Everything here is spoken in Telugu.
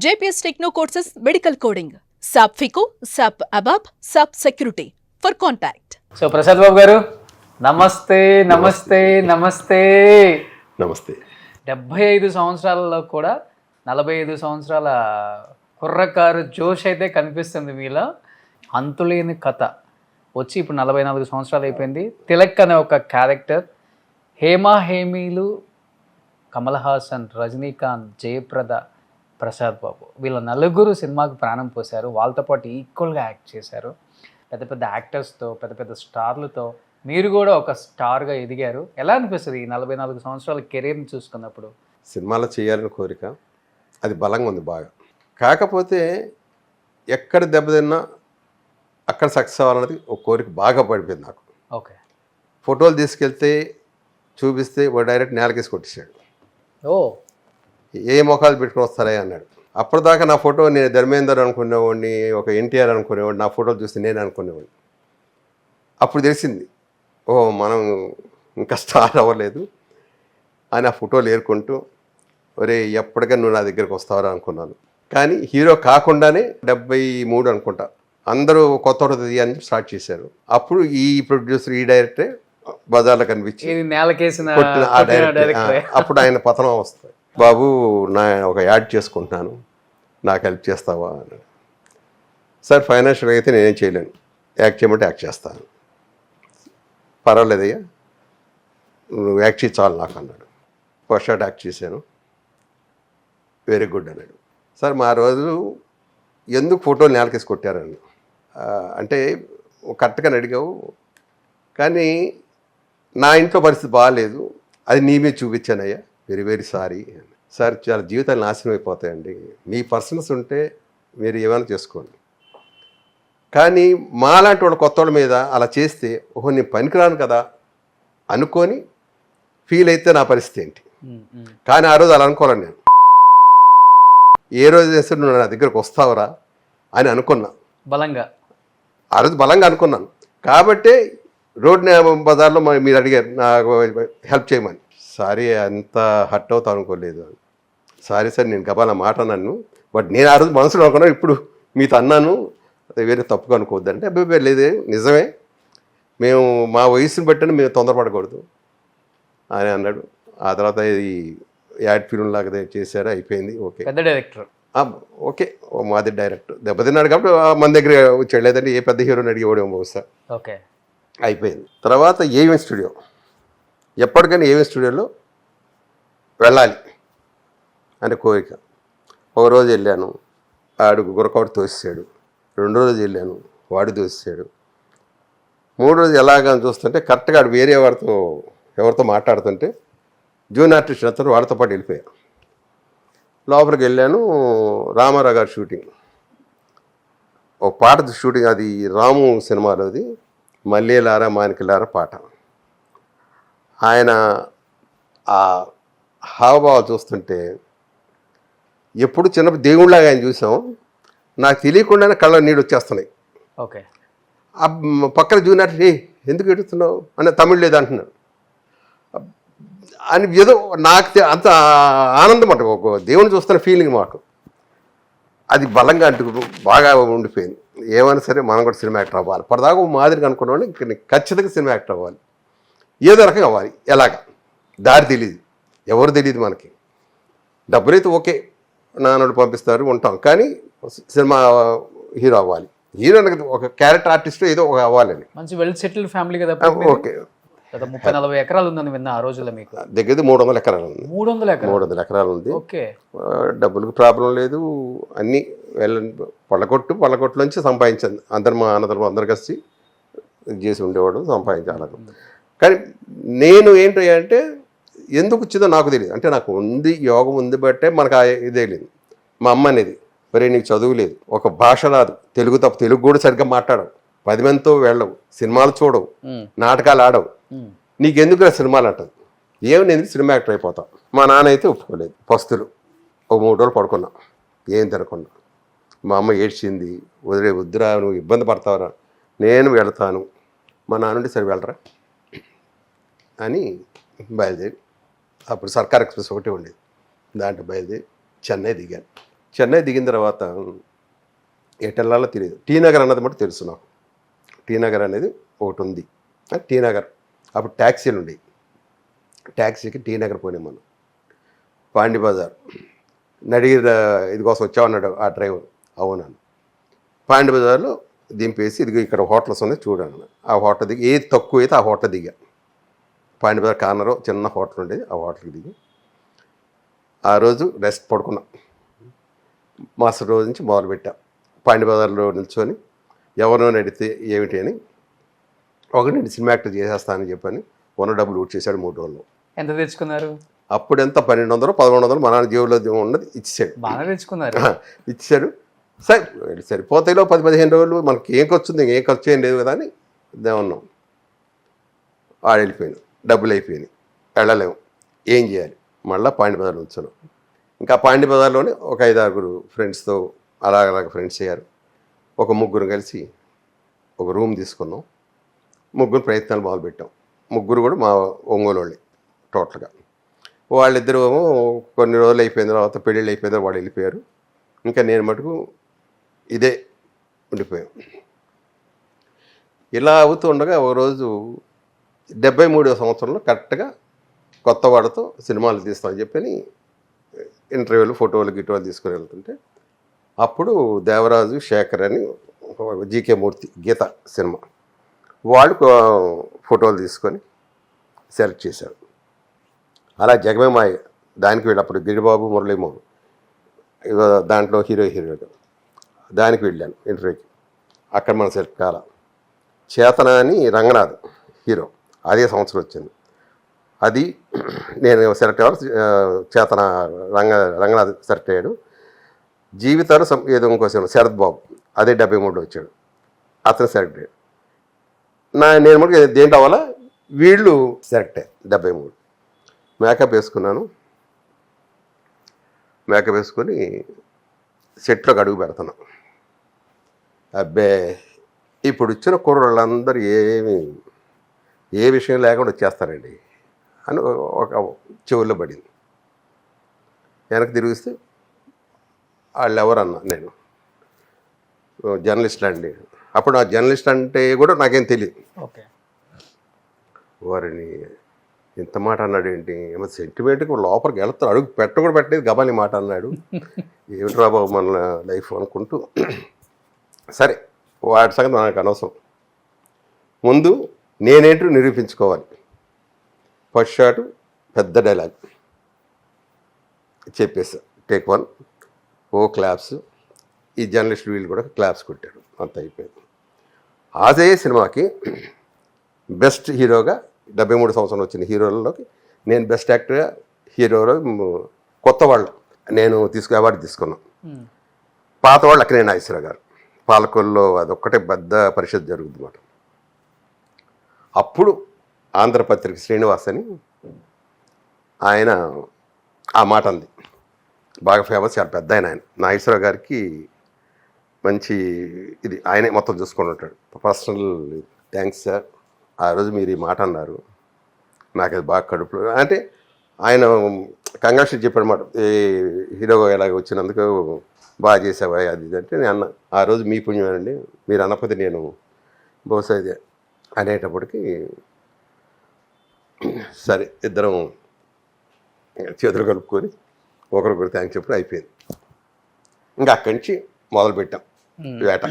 JPS Techno Courses Medical Coding. SAP FICO, SAP ABAP, SAP Security. For contact. So Prasad Babu garu నమస్తే నమస్తే నమస్తే నమస్తే. 75 సంవత్సరాలలో కూడా 45 సంవత్సరాల కుర్రకారు జోష్ అయితే కనిపిస్తుంది మీలో. అంతులేని కథ వచ్చి ఇప్పుడు 44 సంవత్సరాలు అయిపోయింది. తిలక్ అనే ఒక క్యారెక్టర్, హేమా హేమీలు, కమల్ హాసన్, రజనీకాంత్, జయప్రద, ప్రసాద్ బాబు, వీళ్ళ నలుగురు సినిమాకి ప్రాణం పోశారు. వాళ్ళతో పాటు ఈక్వల్గా యాక్ట్ చేశారు. పెద్ద పెద్ద యాక్టర్స్తో, పెద్ద పెద్ద స్టార్లతో మీరు కూడా ఒక స్టార్గా ఎదిగారు. ఎలా అనిపిస్తుంది ఈ 44 సంవత్సరాల కెరీర్ని చూసుకున్నప్పుడు? సినిమాలో చేయాలని కోరిక అది బలంగా ఉంది బాగా. కాకపోతే ఎక్కడ దెబ్బతిన్నా అక్కడ సక్సెస్ అవ్వాలన్నది ఒక కోరిక బాగా పడిపోయింది నాకు. ఓకే. ఫోటోలు తీసుకెళ్తే చూపిస్తే వాడు డైరెక్ట్ నేలకేసి కొట్టేశాడు. ఓ, ఏ మొఖాలు పెట్టుకుని వస్తారా అన్నాడు. అప్పటిదాకా నా ఫోటో నేను ధర్మేందర్ అనుకునేవాడిని, ఒక ఎన్టీఆర్ అనుకునేవాడిని, నా ఫోటోలు చూస్తే నేను అనుకునేవాడిని. అప్పుడు తెలిసింది, ఓ మనం ఇంకా స్టార్ అవ్వలేదు అని ఆ ఫోటోలు ఏరుకుంటూ, ఒరే ఎప్పటికీ నువ్వు నా దగ్గరికి వస్తావరా అనుకున్నాను. కానీ హీరో కాకుండానే 73 అనుకుంటా అందరూ కొత్త అని స్టార్ట్ చేశారు. అప్పుడు ఈ ప్రొడ్యూసర్, ఈ డైరెక్టరే బజార్లో కనిపించి ఆ డైరెక్టర్, అప్పుడు ఆయన పతనం వస్తుంది. బాబు నా ఒక యాడ్ చేసుకుంటున్నాను, నాకు హెల్ప్ చేస్తావా అన్నాడు. సార్ ఫైనాన్షియల్ అయితే నేనేం చేయలేను, యాక్ట్ చేయమంటే యాక్ట్ చేస్తాను. పర్వాలేదయ్యా నువ్వు యాక్ట్ చేయి చాలు నాకు అన్నాడు. ఫస్ట్ షాట్ యాక్ట్ చేశాను, వెరీ గుడ్ అన్నాడు. సార్ మా రోజు ఎందుకు ఫోటోలు నేలకేసి కొట్టారని అంటే కరెక్ట్గా అడిగావు, కానీ నా ఇంట్లో పరిస్థితి బాగాలేదు, అది నీ మీద చూపించానయ్యా, వెరీ వెరీ సారీ. సార్ చాలా జీవితాలు నాశనం అయిపోతాయండి, మీ పర్సన్స్ ఉంటే మీరు ఏమైనా చేసుకోండి, కానీ మాలాంటి వాళ్ళ కొత్త వాళ్ళ మీద అలా చేస్తే ఓహో నేను పనికిరాను కదా అనుకొని ఫీల్ అయితే నా పరిస్థితి ఏంటి. కానీ ఆ రోజు అలా అనుకోలేను నేను. ఏ రోజు చేస్తే నువ్వు నా దగ్గరకు వస్తావురా అని అనుకున్నా బలంగా. ఆ రోజు బలంగా అనుకున్నాను కాబట్టే రోడ్ బజార్లో మీరు అడిగారు నాకు హెల్ప్ చేయమని. సారీ అంత హర్ట్ అవుతా అనుకోలేదు. సారీ సార్ నేను గబాల మాట అన్నాను, బట్ నేను ఆ రోజు మనసులో అనుకున్నాను, ఇప్పుడు మీతో అన్నాను, వేరే తప్పుగా అనుకోవద్దు అంటే అబ్బాయి లేదే నిజమే, మేము మా వయసుని బట్టి మేము తొందరపడకూడదు అని అన్నాడు. ఆ తర్వాత ఇది యాడ్ ఫిల్మ్ లాగా చేశారు, అయిపోయింది. ఓకే, పెద్ద డైరెక్టర్, ఓకే మాది డైరెక్టర్ దెబ్బతిన్నాడు కాబట్టి మన దగ్గర వచ్చాడు, లేదంటే ఏ పెద్ద హీరోని అడిగేవాడేమో బహుశా. ఓకే, అయిపోయింది. తర్వాత ఏవిఎం స్టూడియో, ఎప్పటికైనా ఏవిఎం స్టూడియోలో వెళ్ళాలి అని కోరిక. ఒక రోజు వెళ్ళాను, ఆడు గురకవాడు తోసాడు. 2వ రోజు వెళ్ళాను, వాడు తోసాడు. 3వ రోజు ఎలాగని చూస్తుంటే కరెక్ట్గా ఆడు వేరే వాడితో ఎవరితో మాట్లాడుతుంటే జూనియర్ ఆర్టిస్ట్ అతను వాడితో పాటు వెళ్ళిపోయాను. లోపలికి వెళ్ళాను, రామారావు గారి షూటింగ్, ఒక పాట షూటింగ్, అది రాము సినిమాలోది, మల్లేలారా మానికలారా పాట. ఆయన ఆ హావభావాలు చూస్తుంటే ఎప్పుడు చిన్నప్పుడు దేవుళ్ళలాగా ఆయన చూసాం, నాకు తెలియకుండానే కళ్ళ నీళ్ళు వచ్చేస్తున్నాయి. ఓకే, పక్కన జూనియర్ ఎందుకు ఎడుతున్నావు అని తమిళ్ లేదు అంటున్నాడు అని, ఏదో నాకు అంత ఆనందం అంట, ఒక దేవుని చూస్తున్న ఫీలింగ్ మాకు అది బలంగా అంటూ బాగా ఉండిపోయింది. ఏమైనా సరే మనం కూడా సినిమా యాక్టర్ అవ్వాలి. అప్పటిదాకా మాదిరిగా అనుకున్నాను, ఇంక ఖచ్చితంగా సినిమా యాక్టర్ అవ్వాలి, ఏదో రకంగా అవ్వాలి. ఎలాగా దారి తెలియదు, ఎవరు తెలియదు మనకి. డబ్బులైతే ఓకే నాన్నోడు పంపిస్తారు ఉంటాం, కానీ సినిమా హీరో అవ్వాలి, హీరో ఒక క్యారెక్టర్ ఆర్టిస్ట్ ఏదో ఒక అవ్వాలని. మంచి వెల్ సెటిల్డ్ ఫ్యామిలీ కదా. ఓకే, 30-40 ఎకరాలు ఉందని విన్నా ఆ రోజుల్లో. మీకు దగ్గర 300 ఎకరాలు ఉంది. 300 ఎకరాలు ఉంది. ఓకే, డబ్బులకు ప్రాబ్లం లేదు, అన్నీ పళ్ళకొట్టులోంచి సంపాదించింది. అందరు మా అన్నదమ్ములు అందరు కలిసి చేసి ఉండేవాడు, సంపాదించాలి. కానీ నేను ఏంటి అంటే ఎందుకు వచ్చిందో నాకు తెలియదు. అంటే నాకు ఉంది, యోగం ఉంది బట్టే మనకు ఇదే లేదు. మా అమ్మ అనేది, మరి నీకు చదువు లేదు, ఒక భాష రాదు, తెలుగు తప్ప, తెలుగు కూడా సరిగ్గా మాట్లాడవు, 10 మందితో వెళ్ళవు, సినిమాలు చూడవు, నాటకాలు ఆడవు, నీకెందుకు సినిమాలు అంటది. ఏమి నేను సినిమా యాక్టర్ అయిపోతావు. మా నాన్న అయితే ఒప్పుకోలేదు. పస్తులు ఒక 3 రోజులు పడుకున్నా, ఏం తినకుండా. మా అమ్మ ఏడ్చింది, వద్దురా నువ్వు ఇబ్బంది పడతావురా, నేను వెళ్తాను. మా నాన్నుండి సరే వెళ్ళరా అని బయలుదేరి, అప్పుడు సర్కార్ ఎక్స్ప్రెస్ ఒకటి ఉండేది, దాంట్లో బయలుదేరి చెన్నై దిగాను. చెన్నై దిగిన తర్వాత ఎటు వెళ్ళాలో తెలియదు. టీ నగర్ అన్నది మటు తెలుసు నాకు. టీ నగర్ అనేది ఒకటి ఉంది. టీ నగర్ అప్పుడు ట్యాక్సీలు ఉండేవి. ట్యాక్సీకి టీ నగర్ పోయినాం మనం. పాండి బజార్ నడిగి ఇది కోసం వచ్చామన్నాడు ఆ డ్రైవర్. అవునన్నా. పాండి బజార్లో దింపేసి ఇదిగో ఇక్కడ హోటల్స్ ఉన్నాయి చూడన్న. ఆ హోటల్ దిగి ఏది తక్కువ అయితే ఆ హోటల్ దిగా. పాండి బజార్ కార్నర్ చిన్న హోటల్ ఉండేది, ఆ హోటల్కి దిగి ఆ రోజు రెస్ట్ పడుకున్నా. మరుసటి రోజు నుంచి మొదలుపెట్టాం. పాండి బజార్లో నిల్చొని ఎవరినో నడితే ఏమిటి అని ఒకటి సినిమా యాక్టర్ చేసేస్తానని చెప్పని ఉన్న డబ్బులు ఊట్ చేశాడు 3 రోజులు. ఎంత తెచ్చుకున్నారు? అప్పుడెంత 1200 1100 మా నాన్న జేబులో ఉన్నది ఇచ్చాడు. బాగా తెచ్చుకున్నారు. ఇచ్చాడు. సరిపోతాయిలో 10-15 రోజులు మనకి ఏం ఖర్చు ఉంది, ఏం ఖర్చు ఏం లేదు కదా అని ఉన్నాం. వాడు వెళ్ళిపోయాను, డబ్బులు అయిపోయినాయి, వెళ్ళలేము, ఏం చేయాలి? మళ్ళీ పాండి బజార్లో వచ్చాను. ఇంకా పాండి బజార్లోనే ఒక 5-6 ఫ్రెండ్స్తో అలాగ ఫ్రెండ్స్ అయ్యారు. ఒక 3 కలిసి ఒక రూమ్ తీసుకున్నాం. 3 ప్రయత్నాలు మొదలుపెట్టాం. 3 కూడా మా ఒంగోలు వాళ్ళే టోటల్గా. వాళ్ళిద్దరూ కొన్ని రోజులు అయిపోయిన తర్వాత పెళ్ళిళ్ళు అయిపోయిన తర్వాత వాళ్ళు వెళ్ళిపోయారు. ఇంకా నేను మటుకు ఇదే ఉండిపోయాం. ఇలా అవుతూ ఉండగా ఒకరోజు 73వ సంవత్సరంలో కరెక్ట్గా కొత్త వాడితో సినిమాలు తీస్తామని చెప్పని ఇంటర్వ్యూలు ఫోటోలు గిటోలు తీసుకుని వెళ్తుంటే అప్పుడు దేవరాజు శేఖర్ అని జీకే మూర్తి గీత సినిమా వాళ్ళు ఫోటోలు తీసుకొని సెలెక్ట్ చేశారు. అలా జగమేమాయ దానికి వెళ్ళి అప్పుడు గిరిబాబు మురళీమోహన్ దాంట్లో హీరోగా దానికి వెళ్ళాను ఇంటర్వ్యూకి. అక్కడ మనం సెలెక్ట్ కాల. చేతన అని రంగనాథ్ హీరో అదే సంవత్సరం వచ్చింది. అది నేను సెలెక్ట్ అవ్వాలి. చేతన రంగనాథ్ సెలెక్ట్ అయ్యాడు. జీవితాలు ఏదో ఇంకో సినిమా శరత్ బాబు అదే 73లో వచ్చాడు, అతను సెలెక్ట్ అయ్యాడు. నేను మటుకు దేంట్లో అవ్వాలా, వీళ్ళు సెలెక్ట్ అయ్యారు. 73 మేకప్ వేసుకున్నాను. మేకప్ వేసుకొని సెట్లోకి అడుగు పెడుతున్నాను. అబ్బే ఇప్పుడు వచ్చిన కుర్రోళ్ళందరూ ఏ విషయం లేకుండా వచ్చేస్తారండి అని ఒక చెవుల్లో పడింది. వెనక్కి తిరిగిస్తే వాళ్ళు ఎవరన్నా నేను జర్నలిస్ట్ అండి. అప్పుడు ఆ జర్నలిస్ట్ అంటే కూడా నాకేం తెలియదు. ఓకే. వారిని ఇంత మాట అన్నాడు ఏంటి, ఏమో సెంటిమెంట్కి లోపలికి వెళ్తాను, అడుగు కూడా పెట్టలేదు, గబాని మాట అన్నాడు. ఏమిట్రా బాబు మన లైఫ్ అనుకుంటూ సరే వాటి సంగతి నాకు అనవసరం. ముందు నేనేంటో నిరూపించుకోవాలి. ఫస్ట్ షాట్ పెద్ద డైలాగ్ చెప్పేసా. Take 1 claps. ఈ జర్నలిస్ట్ వీళ్ళు కూడా క్లాప్స్ కొట్టారు. అంత అయిపోయింది. అదే సినిమాకి బెస్ట్ హీరోగా 73 సంవత్సరంలో వచ్చిన హీరోలలోకి నేను బెస్ట్ యాక్టర్గా హీరోలో కొత్త వాళ్ళు నేను అవార్డు తీసుకున్నాను. పాత వాళ్ళు అక్కడే నాగేశ్వరరావు గారు పాలకొల్లో అదొక్కటే పెద్ద పరిషత్ జరుగుతుంది అన్నమాట. అప్పుడు ఆంధ్రపత్రిక శ్రీనివాస్ అని ఆయన ఆ మాట అంది. బాగా ఫేమస్, చాలా పెద్ద ఆయన. నాగేశ్వరరావు గారికి మంచి ఇది ఆయనే మొత్తం చూసుకొని ఉంటాడు. పర్సనల్ థ్యాంక్స్ సార్, ఆ రోజు మీరు ఈ మాట అన్నారు, నాకు అది బాగా కడుపులో అంటే ఆయన కంగ్రాచులేట్ చెప్పాడు మాట. ఏ హీరో ఇలాగ వచ్చినందుకు బాగా చేసావా అది ఇది అంటే నేను అన్న, ఆ రోజు మీ పుణ్యమేనండి, మీరు అన్నపోతే నేను బహుశా ఇదే అనేటప్పటికి సరే ఇద్దరం చేతులు కలుపుకొని ఒకరికొకరు థ్యాంక్స్ చెప్పి అయిపోయింది. ఇంకా అక్కడి నుంచి మొదలుపెట్టాం వేట.